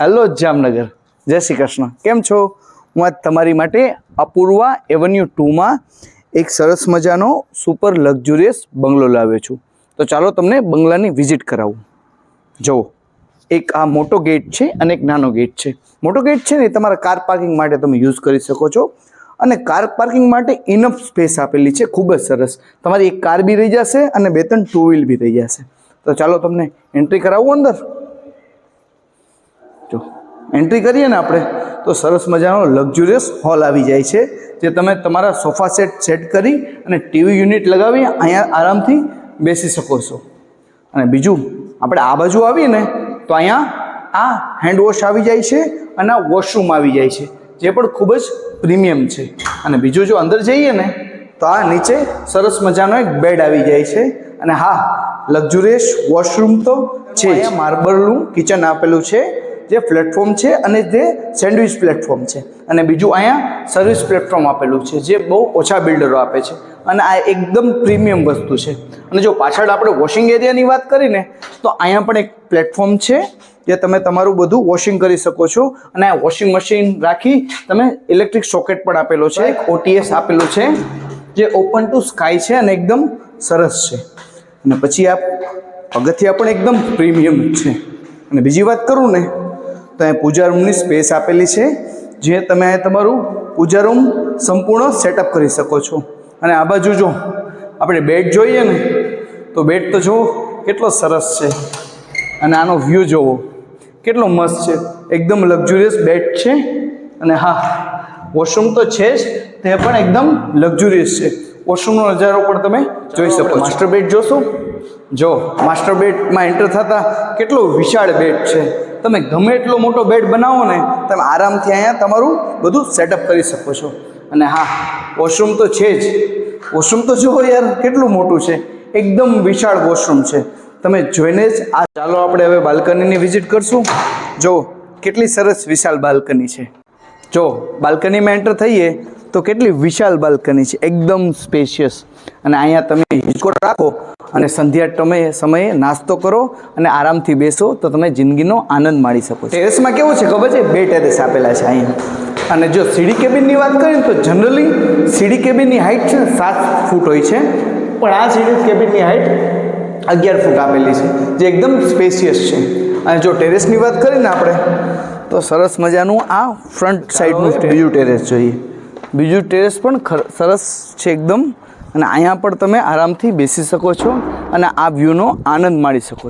Hello Jamnagar, જય શ્રી કૃષ્ણ. કેમ છો? હું આજ તમારી માટે અપૂર્વા એવન્યુ 2માં એક સરસ મજાનો સુપર લક્ઝુરિયસ બંગલો લાવ્યો છું. તો ચાલો તમને બંગલાની વિઝિટ કરાવું. જુઓ, એક આ મોટો ગેટ છે અને એક નાનો ગેટ છે. મોટો ગેટ છે ને તમારા કાર પાર્કિંગ માટે તમે યુઝ કરી શકો છો અને કાર પાર્કિંગ માટે ઇનફ સ્પેસ આપેલી છે, ખૂબ જ સરસ. તમારી એક કાર બી રહી જશે અને 2-3 ટુ વ્હીલ બી રહી જશે. તો ચાલો તમને એન્ટ્રી કરાવું અંદર. જો એન્ટ્રી કરીએ ને આપણે તો સરસ મજાનો લક્ઝુરિયસ હોલ આવી જાય છે, જે તમે તમારા સોફા સેટ કરી અને ટીવી યુનિટ લગાવી અહીંયા આરામથી બેસી શકો છો. અને બીજું આપણે આ બાજુ આવીએ ને તો અહીંયા આ હેન્ડ વોશ આવી જાય છે અને આ વોશરૂમ આવી જાય છે, જે પણ ખૂબ જ પ્રીમિયમ છે. અને બીજું જો અંદર જઈએ ને તો આ નીચે સરસ મજાનો એક બેડ આવી જાય છે. અને હા, લક્ઝુરિયસ વોશરૂમ તો છે. અહીંયા માર્બલનું કિચન આપેલું છે, જે પ્લેટફોર્મ છે અને જે સેન્ડવિચ પ્લેટફોર્મ છે. અને બીજું અહીંયા સર્વિસ પ્લેટફોર્મ આપેલું છે, જે બહુ ઓછા બિલ્ડરો આપે છે અને આ એકદમ પ્રીમિયમ વસ્તુ છે. અને જો પાછળ આપણે વોશિંગ એરિયાની વાત કરીને તો અહીંયા પણ એક પ્લેટફોર્મ છે, જે તમે તમારું બધું વોશિંગ કરી શકો છો. અને આ વોશિંગ મશીન રાખી તમે ઇલેક્ટ્રિક સોકેટ પણ આપેલો છે, એક OTS આપેલું છે, જે ઓપન ટુ સ્કાય છે અને એકદમ સરસ છે. અને પછી આ પગથિયા પણ એકદમ પ્રીમિયમ છે. અને બીજી વાત કરું ને તો અહીંયા પૂજા રૂમની સ્પેસ આપેલી છે, જે તમે તમારું પૂજા રૂમ સંપૂર્ણ સેટઅપ કરી શકો છો. અને આ બાજુ જો આપણે બેડ જોઈએ ને તો બેડ તો જુઓ કેટલો સરસ છે. અને આનો વ્યૂ જોવો કેટલો મસ્ત છે, એકદમ લક્ઝુરિયસ બેડ છે. અને હા, વોશરૂમ તો છે જ, તે પણ એકદમ લક્ઝુરિયસ છે. વોશરૂમનો નજારો પણ તમે જોઈ શકો છો. માસ્ટર બેડ જોશો? જો માસ્ટર બેડમાં એન્ટર થતાં કેટલો વિશાળ બેડ છે. તમે ગમે એટલો મોટો બેડ બનાવો ને, તમે આરામથી અહીંયા તમારું બધું સેટઅપ કરી શકો છો. અને હા, વોશરૂમ તો છે જ. વોશરૂમ તો જુઓ યાર કેટલું મોટું છે, એકદમ વિશાળ વોશરૂમ છે. તમે જોઈને જ આ. ચાલો આપણે હવે બાલ્કનીની વિઝિટ કરશું. જો કેટલી સરસ વિશાળ બાલ્કની છે. જો બાલ્કનીમાં એન્ટર થઈએ તો કેટલી વિશાળ બાલ્કની છે, એકદમ સ્પેશિયસ. અને અહીંયા તમે હિંચકો રાખો અને સંધ્યા સમયે નાસ્તો કરો અને આરામથી બેસો તો તમે જિંદગીનો આનંદ માણી શકો. ટેરેસમાં કેવું છે ખબર છે? 2 ટેરેસ આપેલા છે અહીંયા. અને જો સીડી કેબિનની વાત કરીએ તો જનરલી સીડી કેબિનની હાઇટ છે ને 7 ફૂટ હોય છે, પણ આ સીડી કેબિનની હાઇટ 11 ફૂટ આપેલી છે, જે એકદમ સ્પેશિયસ છે. અને જો ટેરેસની વાત કરીએ ને આપણે તો સરસ મજાનું આ ફ્રન્ટ સાઈડનું બીજું ટેરેસ જોઈએ. બીજું ટેરેસ પણ સરસ છે એકદમ. અને અહીંયા પણ તમે આરામથી બેસી શકો છો અને આ વ્યૂનો આનંદ માણી શકો છો.